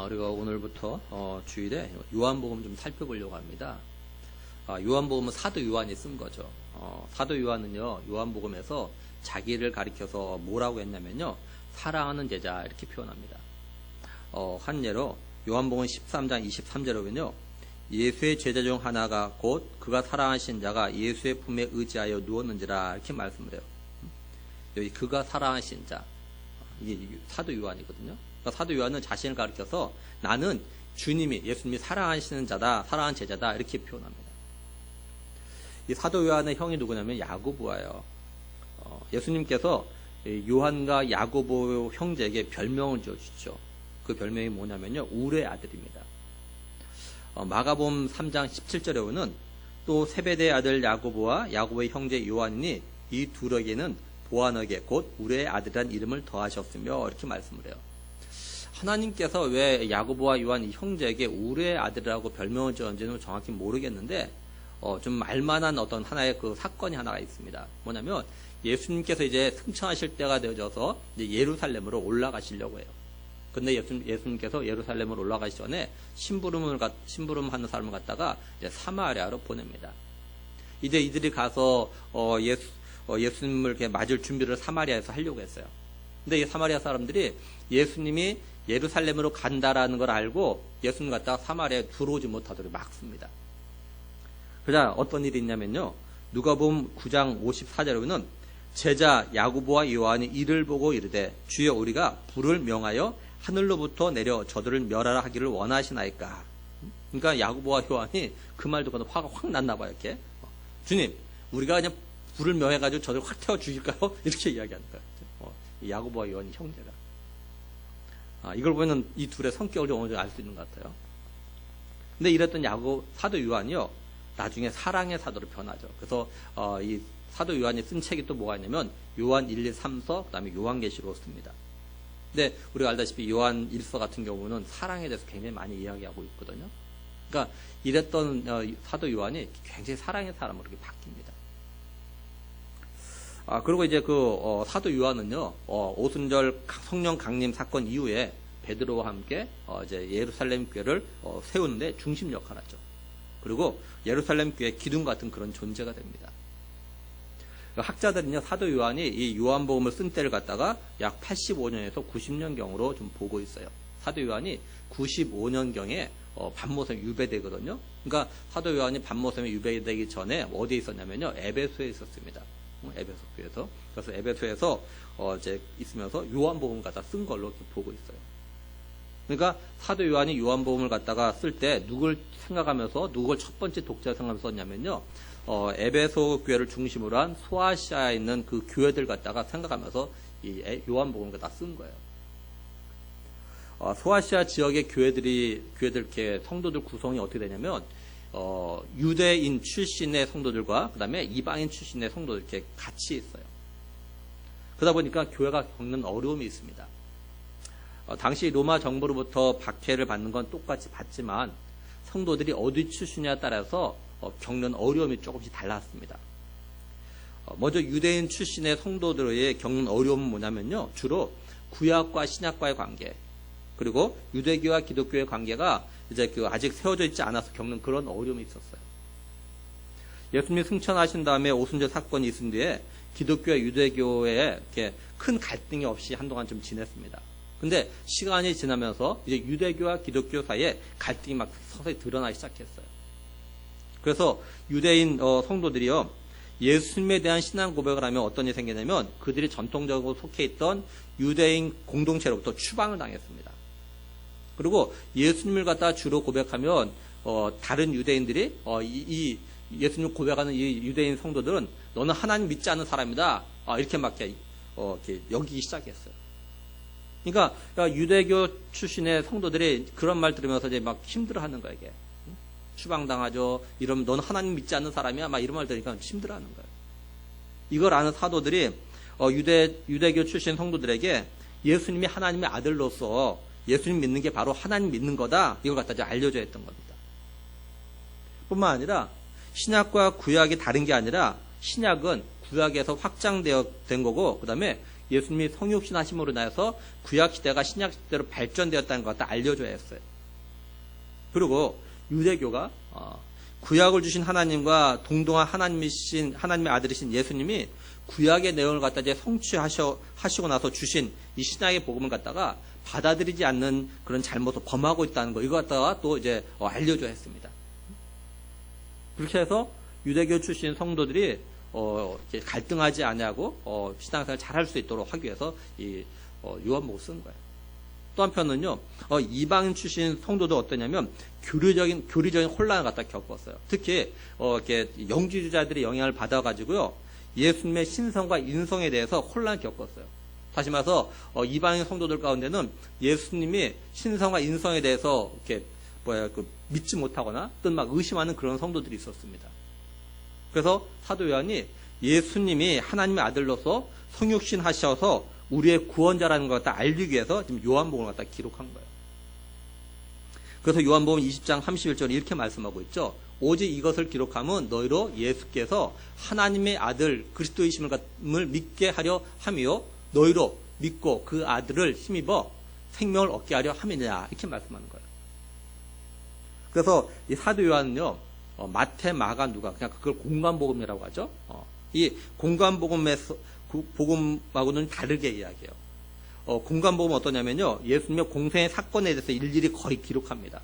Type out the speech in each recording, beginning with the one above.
우리가 오늘부터 주일에 요한복음 좀 살펴보려고 합니다. 요한복음은 사도 요한이 쓴 거죠. 사도 요한은요, 요한복음에서 자기를 가리켜서 뭐라고 했냐면요, 사랑하는 제자 이렇게 표현합니다. 한 예로 요한복음 13장 23절에 보면요, 예수의 제자 중 하나가 곧 그가 사랑하신 자가 예수의 품에 의지하여 누웠는지라 이렇게 말씀을 해요. 여기 그가 사랑하신 자, 이게 사도 요한이거든요. 그러니까 사도 요한은 자신을 가리켜서 나는 주님이, 예수님이 사랑하시는 자다, 사랑하는 제자다 이렇게 표현합니다. 이 사도 요한의 형이 누구냐면 야고보예요. 예수님께서 요한과 야고보 형제에게 별명을 지어주죠. 그 별명이 뭐냐면요, 울의 아들입니다. 마가복음 3장 17절에 보면 또 세베대의 아들 야고보와 야고보의 형제 요한이니 이 둘에게는 보아너게 곧 울의 아들이라는 이름을 더하셨으며 이렇게 말씀을 해요. 하나님께서 왜 야고보와 요한 이 형제에게 울의 아들이라고 별명을 지었는지는 정확히 모르겠는데 좀 알만한 어떤 하나의 그 사건이 하나가 있습니다. 뭐냐면 예수님께서 이제 승천하실 때가 되어져서 이제 예루살렘으로 올라가시려고 해요. 근데 예수님께서 예루살렘으로 올라가기 전에 심부름하는 사람을 갖다가 이제 사마리아로 보냅니다. 이제 이들이 가서 예수님을 이렇게 맞을 준비를 사마리아에서 하려고 했어요. 근데 이 사마리아 사람들이 예수님이 예루살렘으로 간다라는 걸 알고 예수님 갖다가 사마리아에 들어오지 못하도록 막습니다. 그러자 어떤 일이 있냐면요, 누가복음 9장 54절에 보면 제자 야고보와 요한이 이를 보고 이르되 주여 우리가 불을 명하여 하늘로부터 내려 저들을 멸하라 하기를 원하시나이까. 그러니까 야고보와 요한이 그 말 듣고는 화가 확 났나 봐요. 이렇게 주님, 우리가 그냥 불을 명해가지고 저들 확 태워 죽일까요? 이렇게 이야기하는 거예요. 야고보와 요한이 형제가. 이걸 보면 이 둘의 성격을 좀 어느 정도 알 수 있는 것 같아요. 근데 이랬던 사도 요한이요, 나중에 사랑의 사도로 변하죠. 그래서 이 사도 요한이 쓴 책이 또 뭐가 있냐면 요한 1, 2, 3서, 그 다음에 요한계시록 씁니다. 근데 우리가 알다시피 요한 1서 같은 경우는 사랑에 대해서 굉장히 많이 이야기하고 있거든요. 그러니까 이랬던 사도 요한이 굉장히 사랑의 사람으로 이렇게 바뀝니다. 그리고 이제 사도 요한은요, 오순절 성령 강림 사건 이후에 베드로와 함께 이제 예루살렘 교회를 세우는데 중심 역할을 하죠. 그리고 예루살렘 교회 기둥 같은 그런 존재가 됩니다. 학자들은요, 사도 요한이 이 요한복음을 쓴 때를 갖다가 약 85년에서 90년경으로 좀 보고 있어요. 사도 요한이 95년경에 반모섬에 유배되거든요. 그러니까 사도 요한이 반모섬에 유배되기 전에 어디에 있었냐면요, 에베소에 있었습니다. 에베소 교회에서. 그래서 에베소에서 이제 있으면서 요한복음을 갖다 쓴 걸로 이렇게 보고 있어요. 그러니까 사도 요한이 요한복음을 갖다가 쓸 때 누굴 생각하면서, 누굴 첫 번째 독자를 생각하면서 썼냐면요, 에베소 교회를 중심으로 한 소아시아에 있는 그 교회들 갖다가 생각하면서 이 요한복음을 갖다 쓴 거예요. 소아시아 지역의 교회들 이렇게 성도들 구성이 어떻게 되냐면, 유대인 출신의 성도들과 그 다음에 이방인 출신의 성도들 이렇게 같이 있어요. 그러다 보니까 교회가 겪는 어려움이 있습니다. 당시 로마 정부로부터 박해를 받는 건 똑같이 받지만 성도들이 어디 출신이냐에 따라서 겪는 어려움이 조금씩 달랐습니다. 먼저 유대인 출신의 성도들의 겪는 어려움은 뭐냐면요, 주로 구약과 신약과의 관계, 그리고 유대교와 기독교의 관계가 이제 아직 세워져 있지 않아서 겪는 그런 어려움이 있었어요. 예수님이 승천하신 다음에 오순절 사건이 있은 뒤에 기독교와 유대교에 이렇게 큰 갈등이 없이 한동안 좀 지냈습니다. 근데 시간이 지나면서 이제 유대교와 기독교 사이에 갈등이 막 서서히 드러나기 시작했어요. 그래서 유대인 성도들이요, 예수님에 대한 신앙 고백을 하면 어떤 일이 생기냐면 그들이 전통적으로 속해 있던 유대인 공동체로부터 추방을 당했습니다. 그리고 예수님을 갖다 주로 고백하면 다른 유대인들이 이 예수님을 고백하는 이 유대인 성도들은 너는 하나님 믿지 않는 사람이다, 이렇게 막 이렇게 여기기 시작했어요. 그러니까 유대교 출신의 성도들이 그런 말 들으면서 이제 막 힘들어하는 거예요. 이게 추방당하죠. 이러면 너는 하나님 믿지 않는 사람이야, 막 이런 말 들으니까 힘들어하는 거예요. 이걸 아는 사도들이 유대교 출신 성도들에게 예수님이 하나님의 아들로서 예수님 믿는 게 바로 하나님 믿는 거다, 이걸 갖다 이제 알려줘야 했던 겁니다. 뿐만 아니라 신약과 구약이 다른 게 아니라 신약은 구약에서 확장된 거고, 그 다음에 예수님이 성육신 하심으로 인해서 구약 시대가 신약 시대로 발전되었다는 것 갖다 알려줘야 했어요. 그리고 유대교가 구약을 주신 하나님과 동등한 하나님의 아들이신 예수님이 구약의 내용을 갖다 이제 성취하시고 나서 주신 이 신약의 복음을 갖다가 받아들이지 않는 그런 잘못을 범하고 있다는 거, 이거 갖다가 또 이제 알려줘야 했습니다. 그렇게 해서 유대교 출신 성도들이 이렇게 갈등하지 않냐고 신앙생활을 잘할 수 있도록 하기 위해서 이 요한복음을 쓴 거예요. 또 한편은요, 이방인 출신 성도도 어떠냐면 교리적인 혼란을 갖다 겪었어요. 특히 이렇게 영지주자들의 영향을 받아가지고요, 예수님의 신성과 인성에 대해서 혼란을 겪었어요. 다시 말해서 이방인 성도들 가운데는 예수님이 신성과 인성에 대해서 이렇게 믿지 못하거나 또는 막 의심하는 그런 성도들이 있었습니다. 그래서 사도 요한이 예수님이 하나님의 아들로서 성육신 하셔서 우리의 구원자라는 걸 갖다 알리기 위해서 지금 요한복음을 갖다 기록한 거예요. 그래서 요한복음 20장 31절에 이렇게 말씀하고 있죠. 오직 이것을 기록함은 너희로 예수께서 하나님의 아들 그리스도이심을 믿게 하려 함이요 너희로 믿고 그 아들을 힘입어 생명을 얻게 하려 함이냐, 이렇게 말씀하는 거예요. 그래서 이 사도 요한은요, 마태, 마가, 누가, 그냥 그걸 공관복음이라고 하죠. 이 복음하고는 다르게 이야기해요. 공관복음은 어떠냐면요, 예수님의 공생의 사건에 대해서 일일이 거의 기록합니다.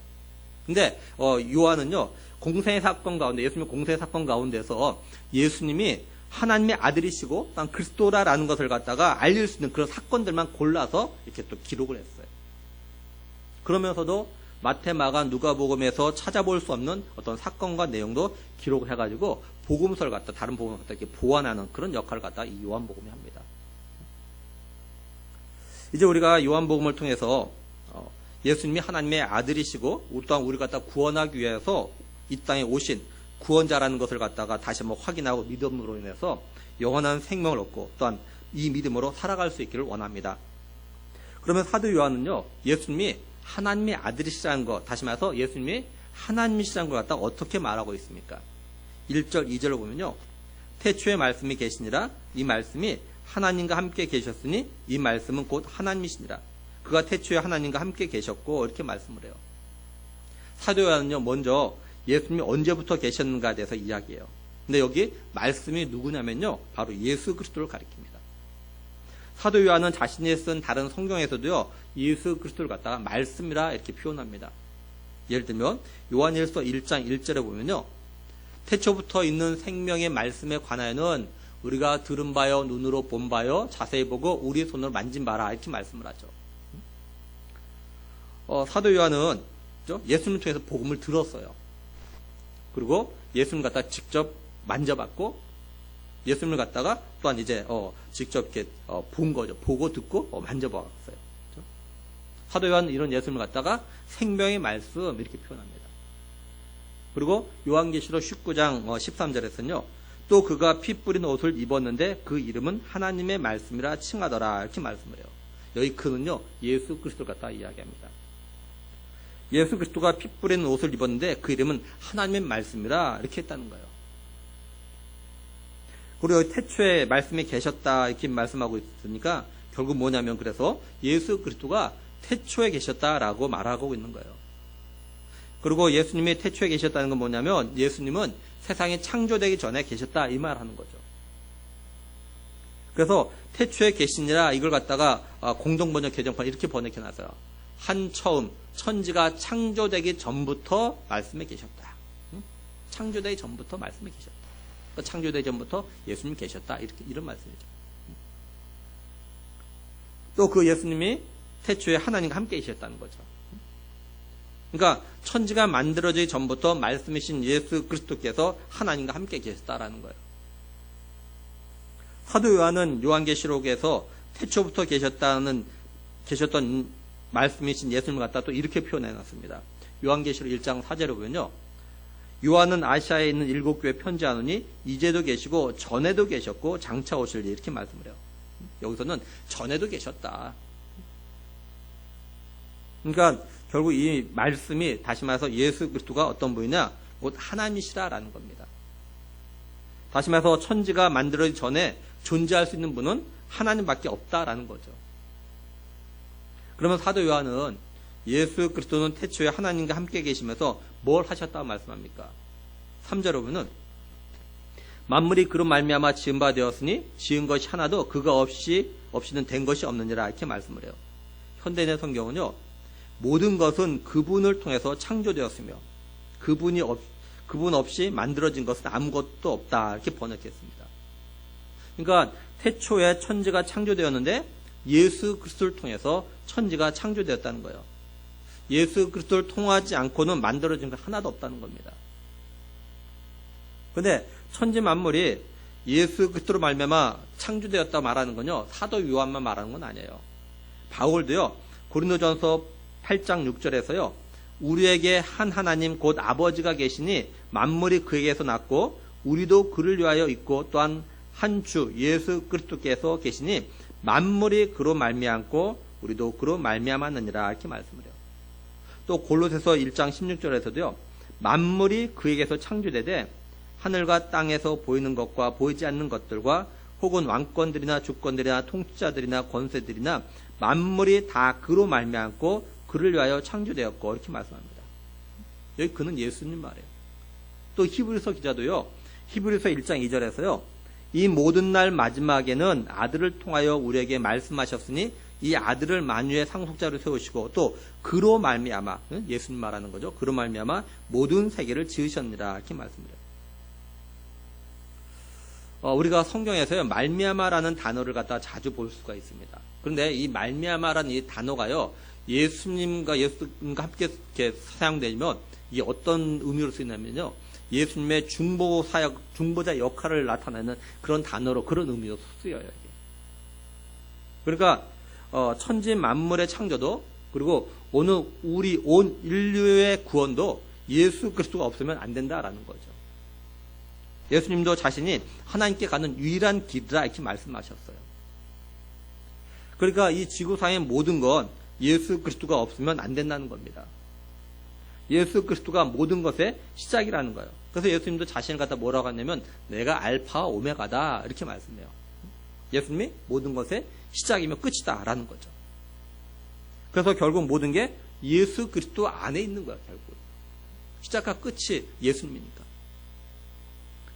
근데 요한은요, 공생의 사건 가운데, 예수님의 공생의 사건 가운데서 예수님이 하나님의 아들이시고 그리스도라는 것을 갖다가 알릴 수 있는 그런 사건들만 골라서 이렇게 또 기록을 했어요. 그러면서도 마태, 마가, 누가복음에서 찾아볼 수 없는 어떤 사건과 내용도 기록을 해가지고 복음서를 갖다, 다른 복음을 갖다 이렇게 보완하는 그런 역할을 갖다 이 요한복음이 합니다. 이제 우리가 요한복음을 통해서 예수님이 하나님의 아들이시고 또한 우리를 갖다 구원하기 위해서 이 땅에 오신 구원자라는 것을 갖다가 다시 한번 확인하고 믿음으로 인해서 영원한 생명을 얻고 또한 이 믿음으로 살아갈 수 있기를 원합니다. 그러면 사도 요한은요, 예수님이 하나님의 아들이시라는 것, 다시 말해서 예수님이 하나님이시라는 걸 갖다 어떻게 말하고 있습니까? 1절, 2절을 보면요, 태초에 말씀이 계시니라. 이 말씀이 하나님과 함께 계셨으니 이 말씀은 곧 하나님이시니라. 그가 태초에 하나님과 함께 계셨고, 이렇게 말씀을 해요. 사도 요한은요, 먼저 예수님이 언제부터 계셨는가에 대해서 이야기해요. 근데 여기 말씀이 누구냐면요, 바로 예수 그리스도를 가리킵니다. 사도 요한은 자신이 쓴 다른 성경에서도요, 예수 그리스도를 갖다가 말씀이라 이렇게 표현합니다. 예를 들면 요한일서 1장 1절에 보면요, 태초부터 있는 생명의 말씀에 관하여는 우리가 들은 바요, 눈으로 본 바요, 자세히 보고 우리 손으로 만진 바라, 이렇게 말씀을 하죠. 사도 요한은 예수님을 통해서 복음을 들었어요. 그리고 예수님 갖다 직접 만져봤고, 예수님을 갖다가 또한 이제 직접 이렇게 본 거죠. 보고 듣고 만져봤어요. 사도 요한은 이런 예수님을 갖다가 생명의 말씀, 이렇게 표현합니다. 그리고 요한계시록 19장 13절에서는요, 또 그가 피 뿌린 옷을 입었는데 그 이름은 하나님의 말씀이라 칭하더라, 이렇게 말씀을 해요. 여기 그는요, 예수 그리스도를 갖다 이야기합니다. 예수 그리스도가 피 뿌린 옷을 입었는데 그 이름은 하나님의 말씀이라, 이렇게 했다는 거예요. 그리고 여기 태초에 말씀이 계셨다, 이렇게 말씀하고 있으니까 결국 뭐냐면, 그래서 예수 그리스도가 태초에 계셨다라고 말하고 있는 거예요. 그리고 예수님이 태초에 계셨다는 건 뭐냐면, 예수님은 세상이 창조되기 전에 계셨다, 이 말하는 거죠. 그래서 태초에 계시니라, 이걸 갖다가 공동번역 개정판 이렇게 번역해놨어요. 한 처음 천지가 창조되기 전부터 말씀에 계셨다. 창조되기 전부터 말씀에 계셨다. 창조되기 전부터 예수님이 계셨다, 이런 말씀이죠. 또 그 예수님이 태초에 하나님과 함께 계셨다는 거죠. 그러니까 천지가 만들어지기 전부터 말씀이신 예수 그리스도께서 하나님과 함께 계셨다라는 거예요. 사도 요한은 요한계시록에서 태초부터 계셨던 말씀이신 예수님을 갖다 또 이렇게 표현해놨습니다. 요한계시록 1장 4절에 보면요, 요한은 아시아에 있는 7교회 편지하노니 이제도 계시고 전에도 계셨고 장차 오실리, 이렇게 말씀을 해요. 여기서는 전에도 계셨다. 그러니까 결국 이 말씀이, 다시 말해서 예수 그리스도가 어떤 분이냐, 곧 하나님이시라라는 겁니다. 다시 말해서 천지가 만들어지기 전에 존재할 수 있는 분은 하나님밖에 없다라는 거죠. 그러면 사도 요한은 예수 그리스도는 태초에 하나님과 함께 계시면서 뭘 하셨다고 말씀합니까? 3절에 보면은 만물이 그로 말미암아 지은 바 되었으니 지은 것이 하나도 그가 없이는 된 것이 없느니라 이렇게 말씀을 해요. 현대인의 성경은요, 모든 것은 그분을 통해서 창조되었으며 그분 없이 만들어진 것은 아무것도 없다 이렇게 번역했습니다. 그러니까 태초에 천지가 창조되었는데 예수 그리스도를 통해서 천지가 창조되었다는 거예요. 예수 그리스도를 통하지 않고는 만들어진 것 하나도 없다는 겁니다. 그런데 천지 만물이 예수 그리스도로 말미암아 창조되었다 말하는 건요, 사도 요한만 말하는 건 아니에요. 바울도요, 고린도전서 8장 6절에서요, 우리에게 한 하나님 곧 아버지가 계시니 만물이 그에게서 났고 우리도 그를 위하여 있고 또한 한 주 예수 그리스도께서 계시니 만물이 그로 말미암고 우리도 그로 말미암았느니라 이렇게 말씀을 해요. 또 골로새서 1장 16절에서도요, 만물이 그에게서 창조되되 하늘과 땅에서 보이는 것과 보이지 않는 것들과 혹은 왕권들이나 주권들이나 통치자들이나 권세들이나 만물이 다 그로 말미암고 그를 위하여 창조되었고 이렇게 말씀합니다. 여기 그는 예수님 말이에요. 또 히브리서 기자도요, 히브리서 1장 2절에서요, 이 모든 날 마지막에는 아들을 통하여 우리에게 말씀하셨으니 이 아들을 만유의 상속자로 세우시고 또 그로 말미암아, 예수님 말하는 거죠. 그로 말미암아 모든 세계를 지으셨느라 이렇게 말씀드려요. 우리가 성경에서요, 말미암아라는 단어를 갖다 자주 볼 수가 있습니다. 그런데 이 말미암아라는 이 단어가요, 예수님과 함께 이렇게 사용되면 이게 어떤 의미로 쓰이냐면요, 예수님의 중보자 역할을 나타내는 그런 단어로, 그런 의미로 쓰여요. 이게. 그러니까 천지 만물의 창조도, 그리고 온 인류의 구원도 예수 그리스도가 없으면 안 된다라는 거죠. 예수님도 자신이 하나님께 가는 유일한 길이라 이렇게 말씀하셨어요. 그러니까 이 지구상의 모든 건 예수 그리스도가 없으면 안 된다는 겁니다. 예수 그리스도가 모든 것의 시작이라는 거예요. 그래서 예수님도 자신을 갖다 뭐라고 하냐면 내가 알파와 오메가다 이렇게 말씀해요. 예수님이 모든 것의 시작이며 끝이다 라는 거죠. 그래서 결국 모든 게 예수 그리스도 안에 있는 거예요. 결국 시작과 끝이 예수님이니까.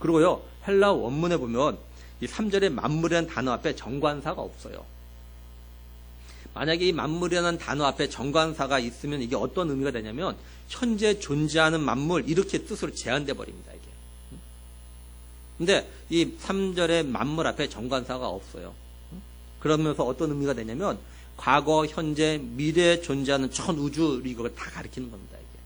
그리고요, 헬라 원문에 보면 이 3절에 만물이라는 단어 앞에 정관사가 없어요. 만약에 이 만물이라는 단어 앞에 정관사가 있으면 이게 어떤 의미가 되냐면 현재 존재하는 만물 이렇게 뜻으로 제한돼 버립니다. 이게. 근데 이 3절에 만물 앞에 정관사가 없어요. 그러면서 어떤 의미가 되냐면 과거, 현재, 미래에 존재하는 전 우주 이걸 다 가리키는 겁니다. 이게.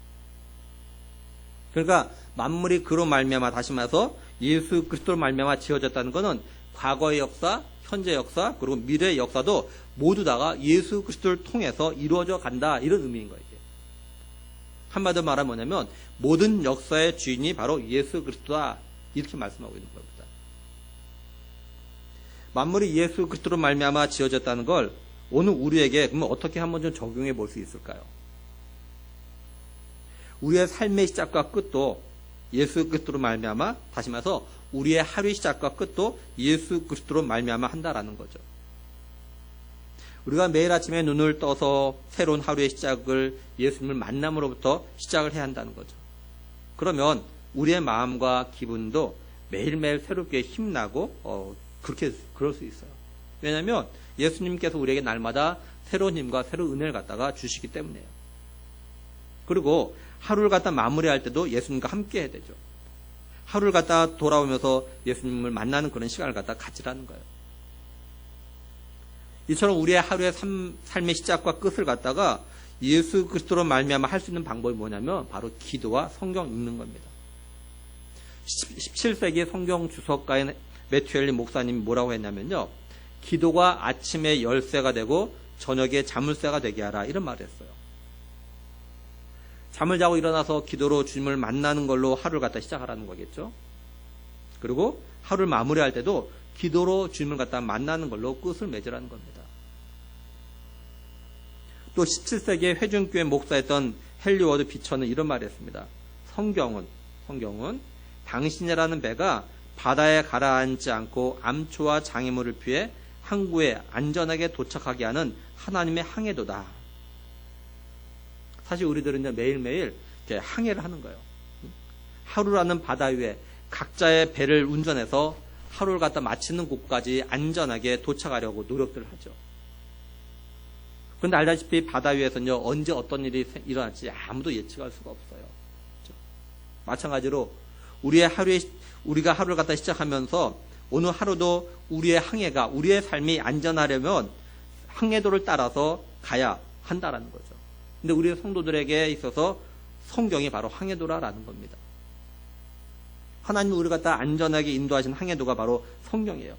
그러니까 만물이 그로 말미암아, 다시 말해서 예수 그리스도로 말미암아 지어졌다는 것은 과거의 역사, 현재 역사, 그리고 미래의 역사도 모두 다가 예수 그리스도를 통해서 이루어져 간다 이런 의미인 거예요. 이게. 한마디로 말하면 뭐냐면 모든 역사의 주인이 바로 예수 그리스도다 이렇게 말씀하고 있는 겁니다. 만물이 예수 그리스도로 말미암아 지어졌다는 걸 오늘 우리에게 그러면 어떻게 한번 좀 적용해 볼 수 있을까요? 우리의 삶의 시작과 끝도 예수 그리스도로 말미암아, 다시 말해서 우리의 하루의 시작과 끝도 예수 그리스도로 말미암아 한다라는 거죠. 우리가 매일 아침에 눈을 떠서 새로운 하루의 시작을 예수님을 만남으로부터 시작을 해야 한다는 거죠. 그러면 우리의 마음과 기분도 매일매일 새롭게 힘나고 그럴 수 있어요. 왜냐하면 예수님께서 우리에게 날마다 새로운 힘과 새로운 은혜를 갖다가 주시기 때문이에요. 그리고 하루를 갖다 마무리할 때도 예수님과 함께 해야 되죠. 하루를 갖다 돌아오면서 예수님을 만나는 그런 시간을 갖다 가지라는 거예요. 이처럼 우리의 하루의 삶의 시작과 끝을 갖다가 예수 그리스도로 말미암아 할 수 있는 방법이 뭐냐면 바로 기도와 성경 읽는 겁니다. 17세기 성경 주석가인 매튜 헨리 목사님이 뭐라고 했냐면요, 기도가 아침에 열쇠가 되고 저녁에 자물쇠가 되게 하라 이런 말을 했어요. 잠을 자고 일어나서 기도로 주님을 만나는 걸로 하루를 갖다 시작하라는 거겠죠. 그리고 하루를 마무리할 때도 기도로 주님을 갖다 만나는 걸로 끝을 맺으라는 겁니다. 또 17세기의 회중교회 목사였던 헨리 워드 비처는 이런 말을 했습니다. 성경은 당신이라는 배가 바다에 가라앉지 않고 암초와 장애물을 피해 항구에 안전하게 도착하게 하는 하나님의 항해도다. 사실 우리들은 매일매일 이렇게 항해를 하는 거예요. 하루라는 바다 위에 각자의 배를 운전해서 하루를 갖다 마치는 곳까지 안전하게 도착하려고 노력들을 하죠. 그런데 알다시피 바다 위에서는요, 언제 어떤 일이 일어날지 아무도 예측할 수가 없어요. 그렇죠? 마찬가지로 우리가 하루를 갖다 시작하면서 오늘 하루도 우리의 항해가, 우리의 삶이 안전하려면 항해도를 따라서 가야 한다라는 거죠. 근데 우리 성도들에게 있어서 성경이 바로 항해도라는 겁니다. 하나님이 우리를 갖다 안전하게 인도하신 항해도가 바로 성경이에요.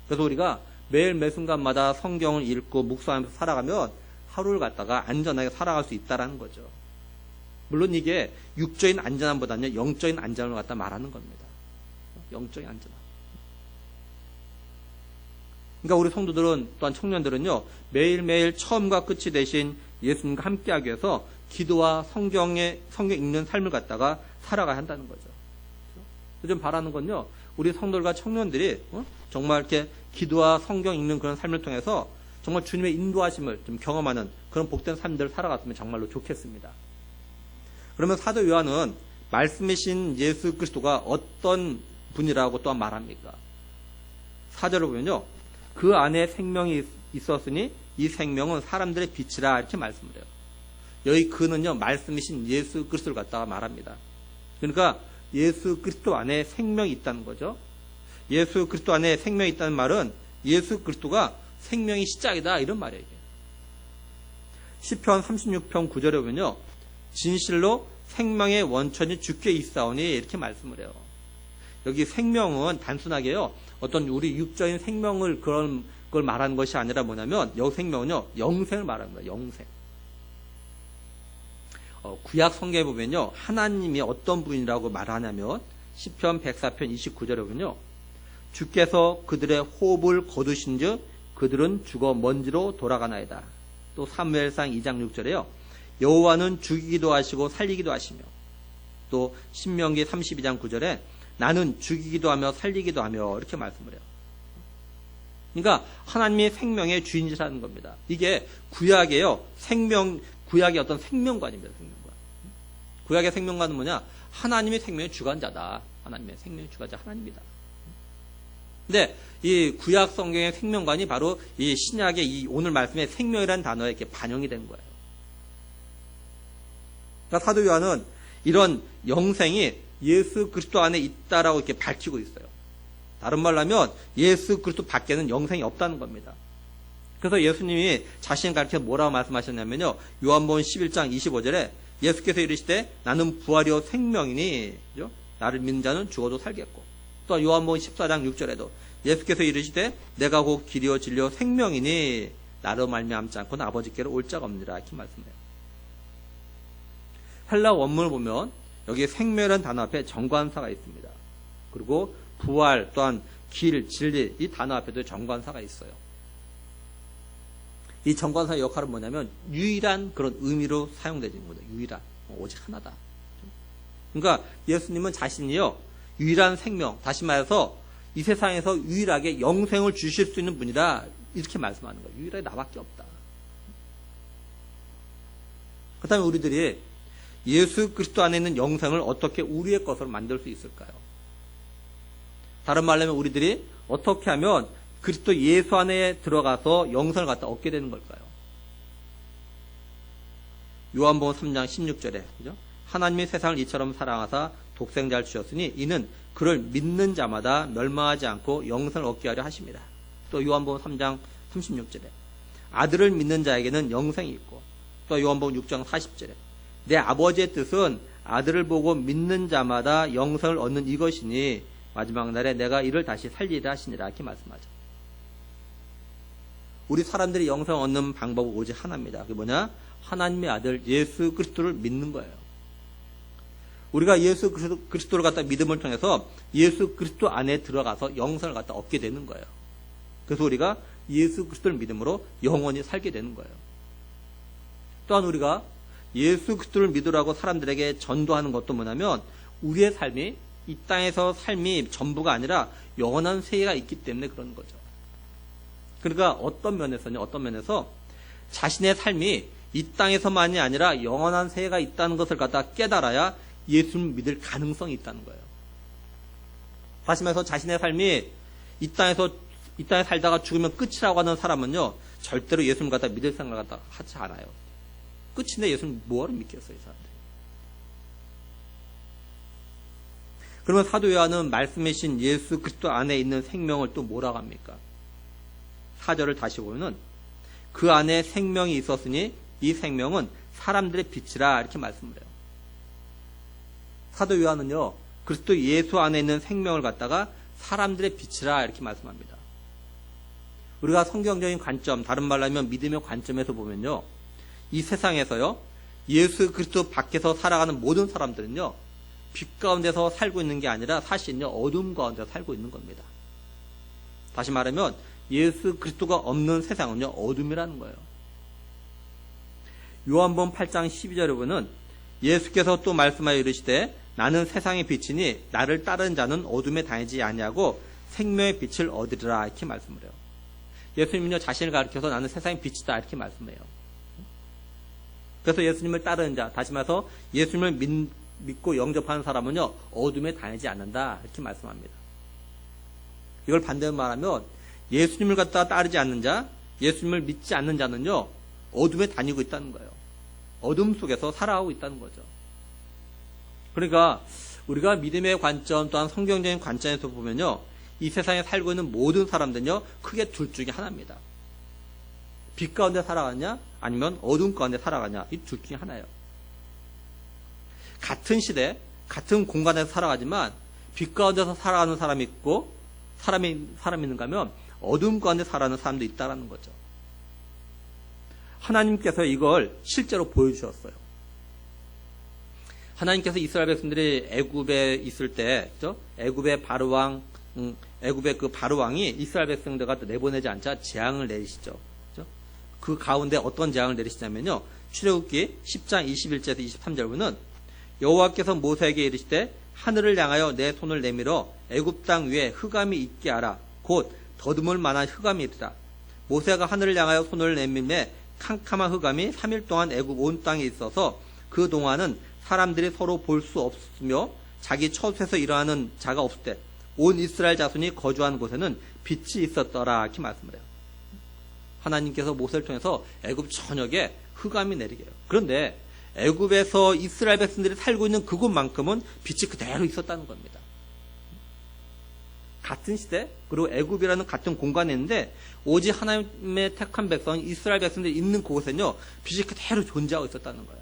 그래서 우리가 매일 매 순간마다 성경을 읽고 묵상하면서 살아가면 하루를 갖다가 안전하게 살아갈 수 있다라는 거죠. 물론 이게 육적인 안전함보다는 영적인 안전을 갖다 말하는 겁니다. 영적인 안전함. 그러니까 우리 성도들은, 또한 청년들은요, 매일매일 처음과 끝이 되신 예수님과 함께하기 위해서 기도와 성경 읽는 삶을 갖다가 살아가야 한다는 거죠. 요즘 바라는 건요, 우리 성도들과 청년들이 정말 이렇게 기도와 성경 읽는 그런 삶을 통해서 정말 주님의 인도하심을 좀 경험하는 그런 복된 삶들을 살아갔으면 정말로 좋겠습니다. 그러면 사도 요한은 말씀이신 예수 그리스도가 어떤 분이라고 또한 말합니까? 4절을 보면요, 그 안에 생명이 있었으니 이 생명은 사람들의 빛이라 이렇게 말씀을 해요. 여기 그는요, 말씀이신 예수 그리스도를 갖다가 말합니다. 그러니까 예수 그리스도 안에 생명이 있다는 거죠. 예수 그리스도 안에 생명이 있다는 말은 예수 그리스도가 생명의 시작이다, 이런 말이에요. 시편 36편 9절에 보면요, 진실로 생명의 원천이 주께 있사오니 이렇게 말씀을 해요. 여기 생명은 단순하게요, 어떤 우리 육적인 생명을 그런 걸 말하는 것이 아니라 뭐냐면, 여기 생명은요, 영생을 말하는 거예요. 영생. 구약 성경에 보면요, 하나님이 어떤 분이라고 말하냐면 시편 104편 29절에 보면요, 주께서 그들의 호흡을 거두신즉 그들은 죽어 먼지로 돌아가나이다. 또 사무엘상 2장 6절에요, 여호와는 죽이기도 하시고 살리기도 하시며, 또 신명기 32장 9절에 나는 죽이기도 하며 살리기도 하며 이렇게 말씀을 해요. 그러니까 하나님이 생명의 주인이라는 겁니다. 이게 구약의 어떤 생명관입니다. 생명관. 구약의 생명관은 뭐냐? 하나님의 생명의 주관자다. 하나님의 생명의 주관자 하나님이다. 근데 이 구약 성경의 생명관이 바로 이 신약의 이 오늘 말씀의 생명이라는 단어에 이렇게 반영이 된 거예요. 그러니까 사도 요한은 이런 영생이 예수 그리스도 안에 있다라고 이렇게 밝히고 있어요. 다른 말로 하면 예수 그리스도 밖에는 영생이 없다는 겁니다. 그래서 예수님이 자신을 가르쳐 뭐라고 말씀하셨냐면요, 요한복음 11장 25절에 예수께서 이르시되 나는 부활이요 생명이니, 그죠? 나를 믿는 자는 죽어도 살겠고, 또 요한복음 14장 6절에도 예수께서 이르시되 내가 곧 길이요 진리요 생명이니 나로 말미암지 않고는 아버지께로 올 자가 없느니라 이렇게 말씀해요. 헬라 원문을 보면 여기 생명이라는 단어 앞에 정관사가 있습니다. 그리고 부활 또한 길, 진리 이 단어 앞에도 정관사가 있어요. 이 정관사의 역할은 뭐냐면 유일한 그런 의미로 사용되는 거죠. 유일한, 오직 하나다. 그러니까 예수님은 자신이요, 유일한 생명, 다시 말해서 이 세상에서 유일하게 영생을 주실 수 있는 분이라 이렇게 말씀하는 거예요. 유일하게 나밖에 없다. 그 다음에 우리들이 예수 그리스도 안에 있는 영생을 어떻게 우리의 것으로 만들 수 있을까요? 다른 말로 하면 우리들이 어떻게 하면 그리스도 예수 안에 들어가서 영생을 갖다 얻게 되는 걸까요? 요한복음 3장 16절에 그죠? 하나님이 세상을 이처럼 사랑하사 독생자를 주셨으니 이는 그를 믿는 자마다 멸망하지 않고 영생을 얻게 하려 하십니다. 또 요한복음 3장 36절에 아들을 믿는 자에게는 영생이 있고, 또 요한복음 6장 40절에 내 아버지의 뜻은 아들을 보고 믿는 자마다 영생을 얻는 이것이니 마지막 날에 내가 이를 다시 살리리라 하시니라 이렇게 말씀하죠. 우리 사람들이 영생을 얻는 방법은 오직 하나입니다. 그게 뭐냐? 하나님의 아들 예수 그리스도를 믿는 거예요. 우리가 예수 그리스도를 갖다 믿음을 통해서 예수 그리스도 안에 들어가서 영생을 갖다 얻게 되는 거예요. 그래서 우리가 예수 그리스도를 믿음으로 영원히 살게 되는 거예요. 또한 우리가 예수 그리스도를 믿으라고 사람들에게 전도하는 것도 뭐냐면 우리의 삶이 이 땅에서 삶이 전부가 아니라 영원한 세계가 있기 때문에 그런 거죠. 그러니까 어떤 면에서 자신의 삶이 이 땅에서만이 아니라 영원한 세계가 있다는 것을 갖다 깨달아야 예수를 믿을 가능성이 있다는 거예요. 다시 말해서 자신의 삶이 이 땅에 살다가 죽으면 끝이라고 하는 사람은요, 절대로 예수를 갖다 믿을 생각을 갖다 하지 않아요. 끝인데 예수를 뭐하러 믿겠어요, 이 사람들이. 그러면 사도 요한은 말씀이신 예수 그리스도 안에 있는 생명을 또 뭐라고 합니까? 4절을 다시 보면은 그 안에 생명이 있었으니 이 생명은 사람들의 빛이라 이렇게 말씀을 해요. 사도 요한은요, 그리스도 예수 안에 있는 생명을 갖다가 사람들의 빛이라 이렇게 말씀합니다. 우리가 성경적인 관점, 다른 말로 하면 믿음의 관점에서 보면요, 이 세상에서요, 예수 그리스도 밖에서 살아가는 모든 사람들은요, 빛 가운데서 살고 있는 게 아니라 사실은요, 어둠 가운데서 살고 있는 겁니다. 다시 말하면 예수 그리스도가 없는 세상은요, 어둠이라는 거예요. 요한복음 8장 12절에 보면 예수께서 또 말씀하여 이르시되 나는 세상의 빛이니 나를 따르는 자는 어둠에 다니지 아니하고 생명의 빛을 얻으리라 이렇게 말씀을 해요. 예수님은요, 자신을 가리켜서 나는 세상의 빛이다 이렇게 말씀해요. 그래서 예수님을 따르는 자, 다시 말해서 예수님을 믿고 영접하는 사람은요, 어둠에 다니지 않는다 이렇게 말씀합니다. 이걸 반대로 말하면 예수님을 갖다가 따르지 않는 자, 예수님을 믿지 않는 자는요, 어둠에 다니고 있다는 거예요. 어둠 속에서 살아가고 있다는 거죠. 그러니까 우리가 믿음의 관점 또한 성경적인 관점에서 보면요, 이 세상에 살고 있는 모든 사람들은요, 크게 둘 중에 하나입니다. 빛 가운데 살아가냐 아니면 어둠 가운데 살아가냐, 이 둘 중에 하나예요. 같은 시대, 같은 공간에서 살아가지만 빛 가운데서 살아가는 사람이 있고 사람이 있는가 하면 어둠 가운데 살아가는 사람도 있다라는 거죠. 하나님께서 이걸 실제로 보여주셨어요. 하나님께서 이스라엘 백성들이 애굽에 있을 때, 그죠? 애굽의 그 바로왕이 이스라엘 백성들과 내보내지 않자 재앙을 내리시죠. 그죠? 그 가운데 어떤 재앙을 내리시냐면요, 출애굽기 10장 21절에서 23절 보면 여호와께서 모세에게 이르시되 하늘을 향하여 내 손을 내밀어 애굽 땅 위에 흑암이 있게 하라. 곧 더듬을 만한 흑암이 있으라. 모세가 하늘을 향하여 손을 내밀매 캄캄한 흑암이 3일 동안 애굽 온 땅에 있어서 그 동안은 사람들이 서로 볼 수 없으며 자기 처소에서 일어나는 자가 없을 때 온 이스라엘 자손이 거주하는 곳에는 빛이 있었더라 이렇게 말씀을 해요. 하나님께서 모세를 통해서 애굽 전역에 흑암이 내리게 해요. 그런데 애굽에서 이스라엘 백성들이 살고 있는 그곳만큼은 빛이 그대로 있었다는 겁니다. 같은 시대, 그리고 애굽이라는 같은 공간에 있는데 오직 하나님의 택한 백성, 이스라엘 백성들이 있는 그곳에는요, 빛이 그대로 존재하고 있었다는 거예요.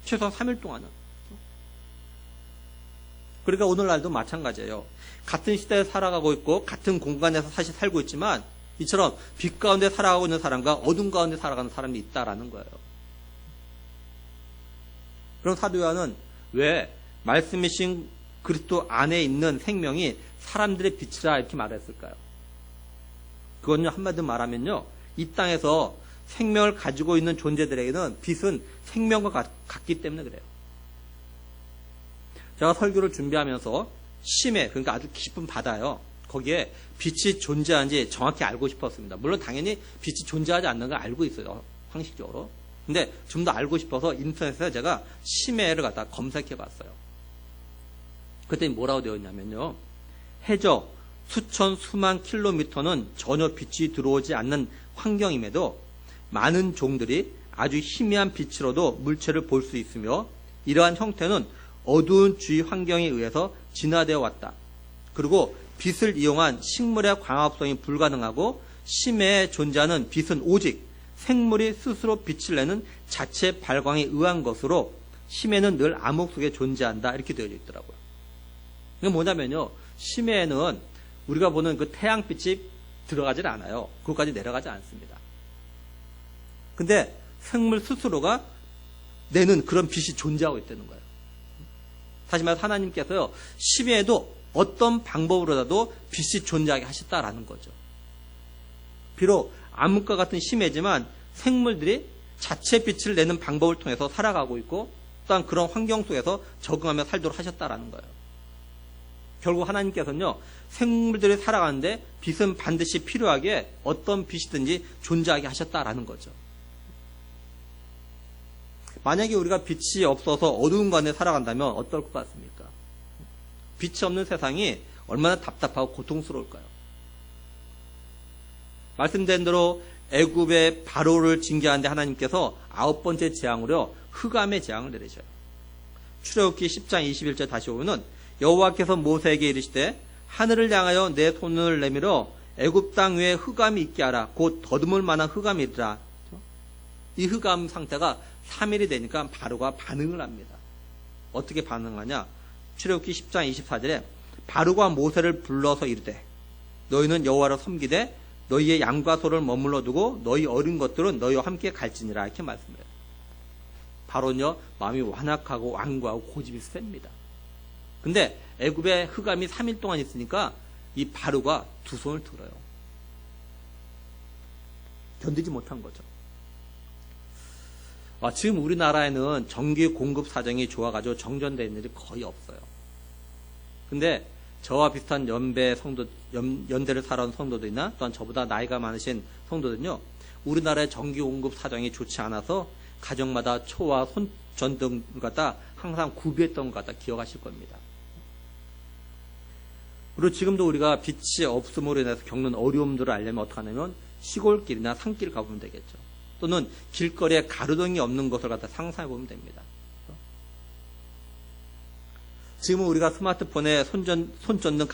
최소한 3일 동안은. 그러니까 오늘날도 마찬가지예요. 같은 시대에 살아가고 있고 같은 공간에서 사실 살고 있지만 이처럼 빛 가운데 살아가고 있는 사람과 어둠 가운데 살아가는 사람이 있다라는 거예요. 그럼 사도 요한은 왜 말씀이신 그리스도 안에 있는 생명이 사람들의 빛이라 이렇게 말했을까요? 그건요, 한마디로 말하면요, 이 땅에서 생명을 가지고 있는 존재들에게는 빛은 생명과 같기 때문에 그래요. 제가 설교를 준비하면서 심해, 그러니까 아주 깊은 바다요, 거기에 빛이 존재하는지 정확히 알고 싶었습니다. 물론 당연히 빛이 존재하지 않는 걸 알고 있어요, 상식적으로. 근데 좀 더 알고 싶어서 인터넷에 제가 심해를 갖다 검색해 봤어요. 그랬더니 뭐라고 되어 있냐면요, 해저 수천 수만 킬로미터는 전혀 빛이 들어오지 않는 환경임에도 많은 종들이 아주 희미한 빛으로도 물체를 볼 수 있으며 이러한 형태는 어두운 주위 환경에 의해서 진화되어 왔다. 그리고 빛을 이용한 식물의 광합성이 불가능하고 심해에 존재하는 빛은 오직 생물이 스스로 빛을 내는 자체 발광에 의한 것으로 심해는 늘 암흑 속에 존재한다 이렇게 되어 있더라고요. 이게 뭐냐면요, 심해에는 우리가 보는 그 태양빛이 들어가질 않아요. 그것까지 내려가지 않습니다. 근데 생물 스스로가 내는 그런 빛이 존재하고 있다는 거예요. 다시 말해서 하나님께서요, 심해에도 어떤 방법으로라도 빛이 존재하게 하셨다라는 거죠. 비록 암흑과 같은 심해지만 생물들이 자체 빛을 내는 방법을 통해서 살아가고 있고 또한 그런 환경 속에서 적응하며 살도록 하셨다라는 거예요. 결국 하나님께서는요, 생물들이 살아가는데 빛은 반드시 필요하게 어떤 빛이든지 존재하게 하셨다라는 거죠. 만약에 우리가 빛이 없어서 어두운 곳에 살아간다면 어떨 것 같습니까? 빛이 없는 세상이 얼마나 답답하고 고통스러울까요? 말씀된 대로 애굽의 바로를 징계하는데 하나님께서 9번째 재앙으로 흑암의 재앙을 내리셔요. 출애굽기 10장 21절 다시 보면은 여호와께서 모세에게 이르시되 하늘을 향하여 내 손을 내밀어 애굽 땅 위에 흑암이 있게 하라. 곧 더듬을 만한 흑암이라. 이 흑암 상태가 3일이 되니까 바로가 반응을 합니다. 어떻게 반응하냐? 출애굽기 10장 24절에 바로가 모세를 불러서 이르되 너희는 여호와를 섬기되 너희의 양과 소를 머물러 두고 너희 어린 것들은 너희와 함께 갈지니라. 이렇게 말씀해요. 바로는요, 마음이 완악하고 완고하고 고집이 셉니다. 근데 애굽의 흑암이 3일 동안 있으니까 이 바로가 두 손을 들어요. 견디지 못한 거죠. 지금 우리나라에는 전기 공급 사정이 좋아가지고 정전되는 일이 거의 없어요. 근데 저와 비슷한 연대를 살아온 성도들이나 또한 저보다 나이가 많으신 성도들은요, 우리나라의 전기 공급 사정이 좋지 않아서 가정마다 초와 손전등 갖다 항상 구비했던 것 갖다 기억하실 겁니다. 그리고 지금도 우리가 빛이 없음으로 인해서 겪는 어려움들을 알려면 어떻게 하냐면 시골길이나 산길 가보면 되겠죠. 또는 길거리에 가로등이 없는 것을 갖다 상상해 보면 됩니다. 지금은 우리가 스마트폰에 손전등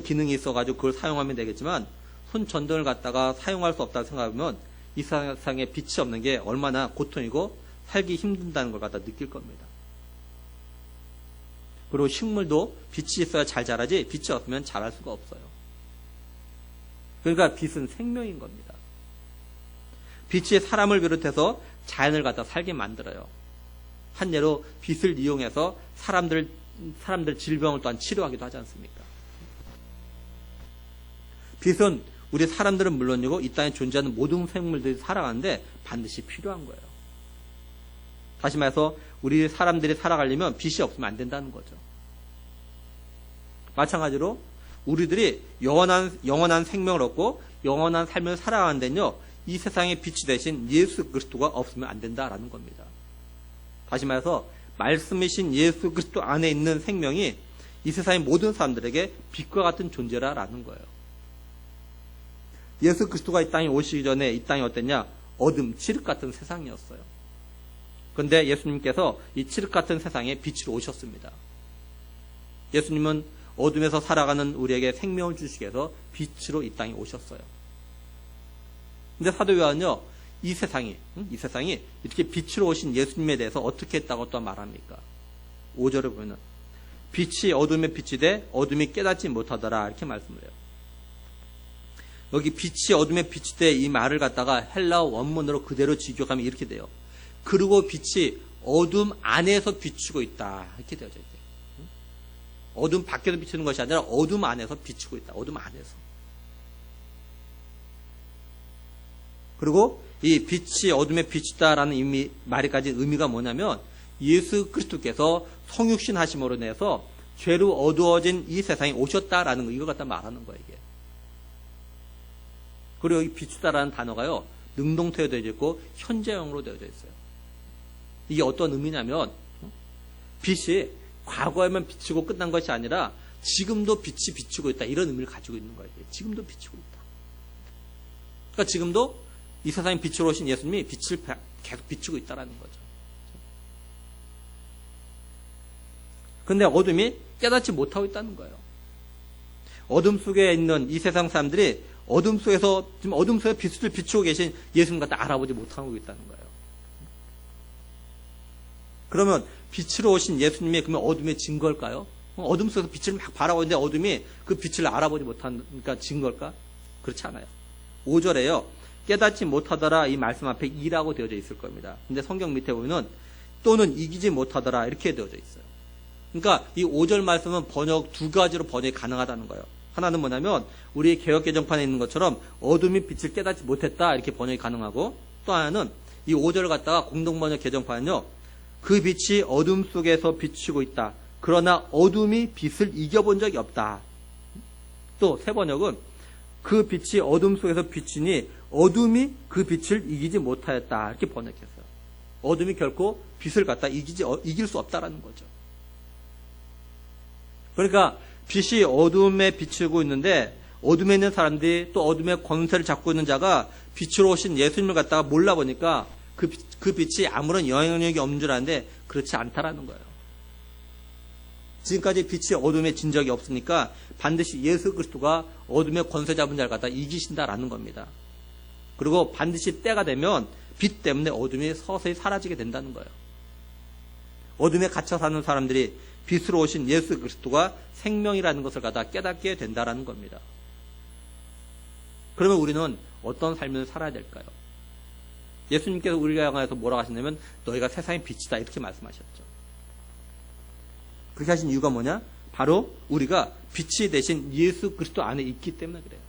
기능이 있어가지고 그걸 사용하면 되겠지만 손전등을 갖다가 사용할 수 없다고 생각하면 이 세상에 빛이 없는 게 얼마나 고통이고 살기 힘든다는 걸 갖다 느낄 겁니다. 그리고 식물도 빛이 있어야 잘 자라지 빛이 없으면 자랄 수가 없어요. 그러니까 빛은 생명인 겁니다. 빛이 사람을 비롯해서 자연을 갖다 살게 만들어요. 한 예로 빛을 이용해서 사람들 질병을 또한 치료하기도 하지 않습니까? 빛은 우리 사람들은 물론이고 이 땅에 존재하는 모든 생물들이 살아가는데 반드시 필요한 거예요. 다시 말해서 우리 사람들이 살아가려면 빛이 없으면 안 된다는 거죠. 마찬가지로 우리들이 영원한 생명을 얻고 영원한 삶을 살아가는 데는요, 이 세상의 빛이 되신 예수 그리스도가 없으면 안 된다라는 겁니다. 다시 말해서 말씀이신 예수 그리스도 안에 있는 생명이 이 세상의 모든 사람들에게 빛과 같은 존재라는 거예요. 예수 그리스도가 이 땅에 오시기 전에 이 땅이 어땠냐? 어둠, 칠흑 같은 세상이었어요. 그런데 예수님께서 이 칠흑 같은 세상에 빛으로 오셨습니다. 예수님은 어둠에서 살아가는 우리에게 생명을 주시기 위해서 빛으로 이 땅에 오셨어요. 근데 사도 요한은요, 이 세상이 이렇게 빛으로 오신 예수님에 대해서 어떻게 했다고 또 말합니까? 5절을 보면 빛이 어둠에 빛이 돼 어둠이 깨닫지 못하더라 이렇게 말씀을 해요. 여기 빛이 어둠에 빛이 돼 이 말을 갖다가 헬라어 원문으로 그대로 직역하면 이렇게 돼요. 그리고 빛이 어둠 안에서 비추고 있다 이렇게 되어져 있대요. 어둠 밖에서 비추는 것이 아니라 어둠 안에서 비추고 있다. 어둠 안에서. 그리고 이 빛이 어둠에 비추다라는 말이까지 의미가 뭐냐면 예수 그리스도께서 성육신 하심으로 인해서 죄로 어두워진 이 세상에 오셨다라는 거, 이걸 갖다 말하는 거예요, 이게. 그리고 여기 비추다라는 단어가요, 능동태로 되어져 있고 현재형으로 되어져 있어요. 이게 어떤 의미냐면 빛이 과거에만 비추고 끝난 것이 아니라 지금도 빛이 비추고 있다, 이런 의미를 가지고 있는 거예요. 지금도 비추고 있다. 그러니까 지금도 이 세상에 빛으로 오신 예수님이 빛을 계속 비추고 있다는 거죠. 그런데 어둠이 깨닫지 못하고 있다는 거예요. 어둠 속에 있는 이 세상 사람들이 어둠 속에서 빛을 비추고 계신 예수님 갖다 알아보지 못하고 있다는 거예요. 그러면 빛으로 오신 예수님이 그러면 어둠에 진 걸까요? 어둠 속에서 빛을 막 바라보고 있는데 어둠이 그 빛을 알아보지 못하니까 진 걸까? 그렇지 않아요. 5절에요. 깨닫지 못하더라 이 말씀 앞에 이라고 되어져 있을 겁니다. 근데 성경 밑에 보면 또는 이기지 못하더라 이렇게 되어져 있어요. 그러니까 이 5절 말씀은 두 가지로 번역이 가능하다는 거예요. 하나는 뭐냐면 우리 개역개정판에 있는 것처럼 어둠이 빛을 깨닫지 못했다 이렇게 번역이 가능하고, 또 하나는 이 5절을 갖다가 공동번역 개정판은요, 그 빛이 어둠 속에서 비추고 있다. 그러나 어둠이 빛을 이겨본 적이 없다. 또 새 번역은 그 빛이 어둠 속에서 비치니 어둠이 그 빛을 이기지 못하였다. 이렇게 번역했어요. 어둠이 결코 빛을 갖다 이길 수 없다라는 거죠. 그러니까 빛이 어둠에 비추고 있는데 어둠에 있는 사람들이 또 어둠의 권세를 잡고 있는 자가 빛으로 오신 예수님을 갖다가 몰라보니까 그 빛이 아무런 영향력이 없는 줄 아는데 그렇지 않다라는 거예요. 지금까지 빛이 어둠에 진 적이 없으니까 반드시 예수 그리스도가 어둠의 권세 잡은 자를 갖다 이기신다라는 겁니다. 그리고 반드시 때가 되면 빛 때문에 어둠이 서서히 사라지게 된다는 거예요. 어둠에 갇혀 사는 사람들이 빛으로 오신 예수 그리스도가 생명이라는 것을 갖다 깨닫게 된다라는 겁니다. 그러면 우리는 어떤 삶을 살아야 될까요? 예수님께서 우리를 향해서 뭐라고 하시냐면 너희가 세상의 빛이다 이렇게 말씀하셨죠. 그렇게 하신 이유가 뭐냐? 바로 우리가 빛이 되신 예수 그리스도 안에 있기 때문에 그래요.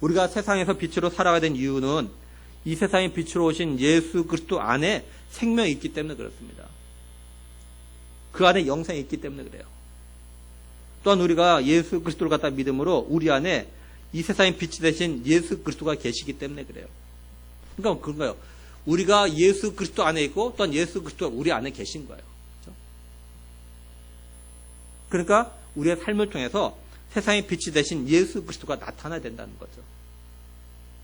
우리가 세상에서 빛으로 살아가야 된 이유는 이 세상의 빛으로 오신 예수 그리스도 안에 생명이 있기 때문에 그렇습니다. 그 안에 영생이 있기 때문에 그래요. 또한 우리가 예수 그리스도를 갖다 믿음으로 우리 안에 이 세상의 빛이 되신 예수 그리스도가 계시기 때문에 그래요. 그러니까 그런 거예요. 우리가 예수 그리스도 안에 있고 또한 예수 그리스도가 우리 안에 계신 거예요. 그렇죠? 그러니까 우리의 삶을 통해서 세상의 빛이 되신 예수 그리스도가 나타나야 된다는 거죠.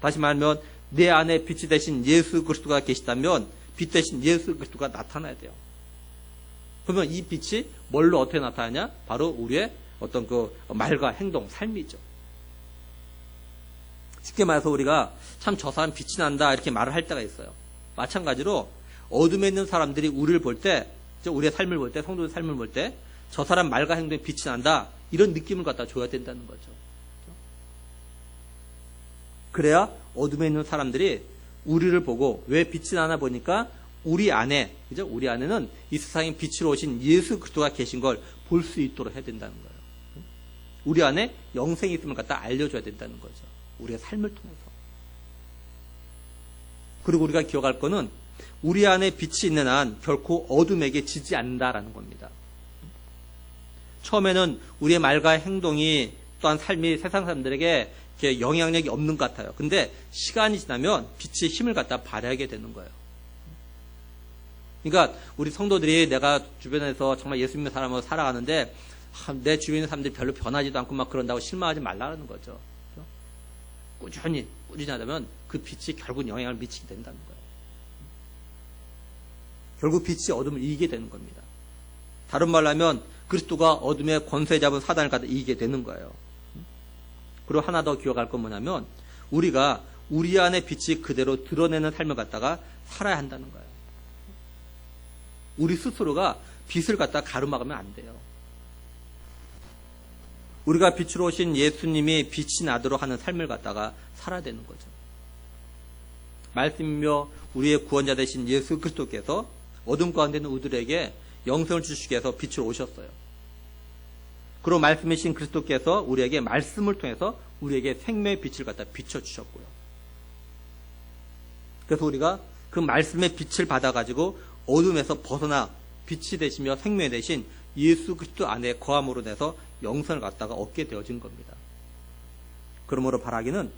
다시 말하면 내 안에 빛이 되신 예수 그리스도가 계시다면 빛 되신 예수 그리스도가 나타나야 돼요. 그러면 이 빛이 뭘로 어떻게 나타나냐? 바로 우리의 어떤 그 말과 행동, 삶이죠. 쉽게 말해서 우리가 참 저 사람 빛이 난다 이렇게 말을 할 때가 있어요. 마찬가지로 어둠에 있는 사람들이 우리를 볼 때, 우리의 삶을 볼 때, 성도의 삶을 볼 때 저 사람 말과 행동에 빛이 난다 이런 느낌을 갖다 줘야 된다는 거죠. 그래야 어둠에 있는 사람들이 우리를 보고 왜 빛이 나나 보니까 우리 안에, 그죠? 우리 안에는 이 세상에 빛으로 오신 예수 그리스도가 계신 걸 볼 수 있도록 해야 된다는 거예요. 우리 안에 영생이 있음을 갖다 알려줘야 된다는 거죠. 우리의 삶을 통해서. 그리고 우리가 기억할 거는 우리 안에 빛이 있는 한 결코 어둠에게 지지 않는다라는 겁니다. 처음에는 우리의 말과 행동이 또한 삶이 세상 사람들에게 이렇게 영향력이 없는 것 같아요. 근데 시간이 지나면 빛의 힘을 갖다 발휘하게 되는 거예요. 그러니까 우리 성도들이 내가 주변에서 정말 예수 믿는 사람으로 살아가는데 내 주변에 있는 사람들이 별로 변하지도 않고 막 그런다고 실망하지 말라는 거죠. 꾸준히 하다면 그 빛이 결국 영향을 미치게 된다는 거예요. 결국 빛이 어둠을 이기게 되는 겁니다. 다른 말로 하면 그리스도가 어둠의 권세 잡은 사단을 갖다 이기게 되는 거예요. 그리고 하나 더 기억할 건 뭐냐면 우리가 우리 안에 빛이 그대로 드러내는 삶을 갖다가 살아야 한다는 거예요. 우리 스스로가 빛을 갖다 가로막으면 안 돼요. 우리가 빛으로 오신 예수님이 빛이 나도록 하는 삶을 갖다가 살아야 되는 거죠. 말씀이며 우리의 구원자 되신 예수 그리스도께서 어둠 가운데 있는 우리들에게 영생을 주시기 위해서 빛으로 오셨어요. 그리고 말씀이신 그리스도께서 우리에게 말씀을 통해서 우리에게 생명의 빛을 갖다 비춰주셨고요. 그래서 우리가 그 말씀의 빛을 받아가지고 어둠에서 벗어나 빛이 되시며 생명이 되신 예수 그리스도 안에 거함으로 돼서 영생을 갖다가 얻게 되어진 겁니다. 그러므로 바라기는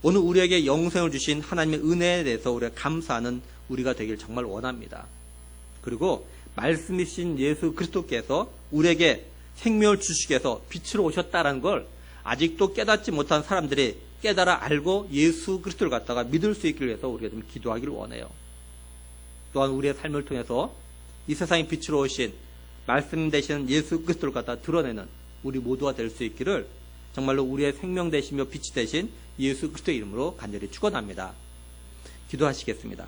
오늘 우리에게 영생을 주신 하나님의 은혜에 대해서 우리가 감사하는 우리가 되길 정말 원합니다. 그리고 말씀이신 예수 그리스도께서 우리에게 생명을 주시기 위해서 빛으로 오셨다는 걸 아직도 깨닫지 못한 사람들이 깨달아 알고 예수 그리스도를 갖다가 믿을 수 있기를 위해서 우리가 좀 기도하기를 원해요. 또한 우리의 삶을 통해서 이 세상의 빛으로 오신 말씀 되시는 예수 그리스도를 갖다 드러내는 우리 모두가 될 수 있기를 정말로 우리의 생명 되시며 빛이 되신 예수 그리스도의 이름으로 간절히 축원합니다. 기도하시겠습니다.